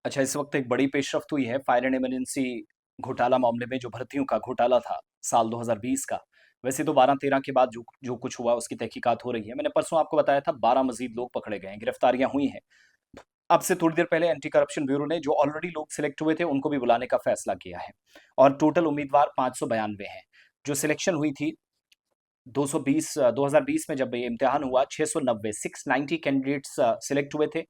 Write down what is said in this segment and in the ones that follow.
अच्छा, इस वक्त एक बड़ी पेशरफ्त हुई है फायर एंड इमरजेंसी घोटाला मामले में, जो भर्तियों का घोटाला था साल 2020 का। वैसे तो 12-13 के बाद जो जो कुछ हुआ उसकी तहकीकात हो रही है। मैंने परसों आपको बताया था 12 मजीद लोग पकड़े गए हैं, गिरफ्तारियां हुई हैं। अब से थोड़ी देर पहले एंटी करप्शन ब्यूरो ने जो ऑलरेडी लोग सिलेक्ट हुए थे उनको भी बुलाने का फैसला किया है। और टोटल उम्मीदवार 592 हैं। जो सिलेक्शन हुई थी 2020 में जब ये इम्तिहान हुआ, 690 690 कैंडिडेट्स सिलेक्ट हुए थे।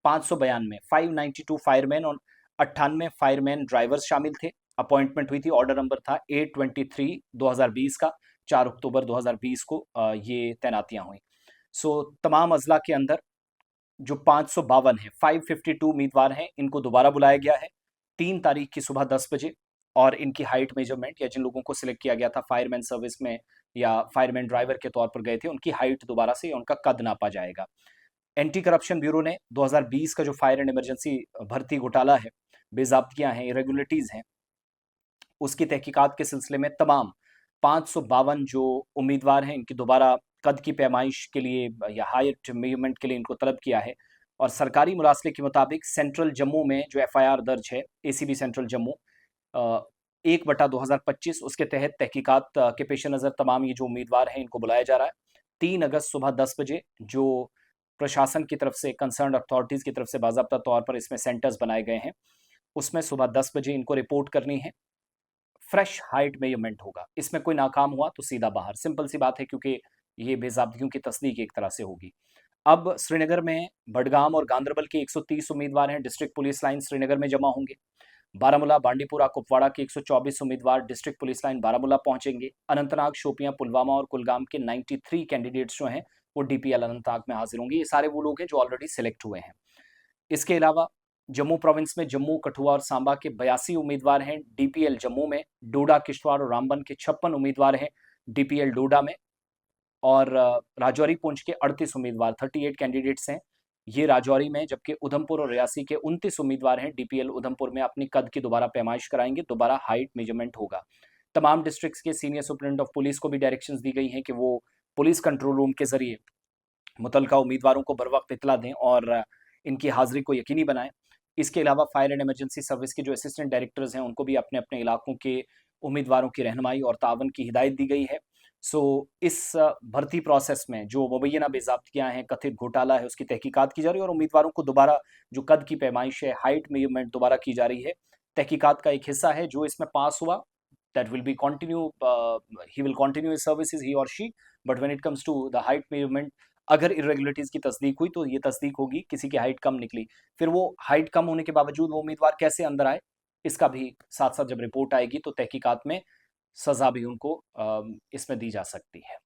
592 592 फायरमैन और 98 फायरमैन ड्राइवर्स शामिल थे। अपॉइंटमेंट हुई थी, ऑर्डर नंबर था 823 2020 का। 4 अक्टूबर 2020 को ये तैनातियां हुई। सो तमाम अजला के अंदर जो 552 है, 552 उम्मीदवार हैं, इनको दोबारा बुलाया गया है 3 तारीख की सुबह 10 बजे। और इनकी हाइट मेजरमेंट, या जिन लोगों को सिलेक्ट किया गया था फायरमैन सर्विस में या फायरमैन ड्राइवर के तौर पर गए थे, उनकी हाइट दोबारा से या उनका कद नापा जाएगा। एंटी करप्शन ब्यूरो ने 2020 का जो फायर एंड इमरजेंसी भर्ती घोटाला है, बेजाब्तियां हैं, इरेगुलरिटीज हैं, उसकी तहकीकात के सिलसिले में तमाम 552 जो उम्मीदवार हैं, इनकी दोबारा कद की पैमाइश के लिए या हाइट मेजरमेंट के लिए इनको तलब किया है। और सरकारी मुरासले के मुताबिक सेंट्रल जम्मू में जो एफआईआर दर्ज है, एसीबी सेंट्रल जम्मू 1/2025, उसके तहत तहकीकात के पेश नज़र तमाम ये जो उम्मीदवार हैं इनको बुलाया जा रहा है। 3 अगस्त सुबह 10 बजे जो प्रशासन की तरफ से, कंसर्न अथॉरिटीज़ की तरफ से बाज़ाब्ता तौर पर इसमें सेंटर्स बनाए गए हैं, उसमें सुबह 10 बजे इनको रिपोर्ट करनी है। फ्रेश हाइट मेजरमेंट होगा, इसमें कोई नाकाम हुआ तो सीधा बाहर। सिंपल सी बात है, क्योंकि ये बेजाब्तियों की तस्दीक एक तरह से होगी। अब श्रीनगर में, बडगाम और गांदरबल के 130 उम्मीदवार हैं, डिस्ट्रिक्ट पुलिस लाइन श्रीनगर में जमा होंगे। बारामूला, बांडीपुरा, कुपवाड़ा के 124 उम्मीदवार डिस्ट्रिक्ट पुलिस लाइन बारामूला पहुंचेंगे। अनंतनाग, शोपियां, पुलवामा और कुलगाम के 93 कैंडिडेट्स जो हैं वो डीपीएल अनंतनाग में हाजिर होंगे। ये सारे वो लोग हैं जो ऑलरेडी सिलेक्ट हुए हैं। इसके अलावा जम्मू प्रोविंस में जम्मू, कठुआ और सांबा के 82 उम्मीदवार हैं डीपीएल जम्मू में। डोडा, किश्तवाड़ और रामबन के 56 उम्मीदवार हैं डीपीएल डोडा में। और राजौरी, पुंछ के 38 उम्मीदवार, 38 कैंडिडेट्स हैं ये राजौरी में। जबकि उधमपुर और रियासी के 29 उम्मीदवार हैं डीपीएल उधमपुर में। अपनी कद की दोबारा पैमाइश कराएंगे, दोबारा हाइट मेजरमेंट होगा। तमाम डिस्ट्रिक्ट्स के सीनियर सुप्रिटेंडेंट ऑफ पुलिस को भी डायरेक्शंस दी गई हैं कि वो पुलिस कंट्रोल रूम के जरिए मुतलका उम्मीदवारों को बर वक्त इतला दें और इनकी हाजिरी को यकीनी बनाएं। इसके अलावा फायर एंड इमरजेंसी सर्विस के जो असिस्टेंट डायरेक्टर्स हैं उनको भी अपने अपने इलाकों के उम्मीदवारों की रहनुमाई और तावन की हिदायत दी गई है। सो इस भर्ती प्रोसेस में जो मुबैना बेजाब्तियाँ हैं, कथित घोटाला है, उसकी तहकीकात की जा रही है और उम्मीदवारों को दोबारा जो कद की पैमाइश है, हाइट मेजरमेंट दोबारा की जा रही है। तहकीकात का एक हिस्सा है जो इसमें पास हुआ, that will be continue he will continue his services, he or she, but when it comes to the height measurement, अगर इरेगुलरिटीज की तस्दीक हुई तो ये तस्दीक होगी किसी की हाइट कम निकली, फिर वो हाइट कम होने के बावजूद वो उम्मीदवार कैसे अंदर आए, इसका भी साथ साथ जब रिपोर्ट आएगी तो तहकीकात में सजा भी उनको इसमें दी जा सकती है।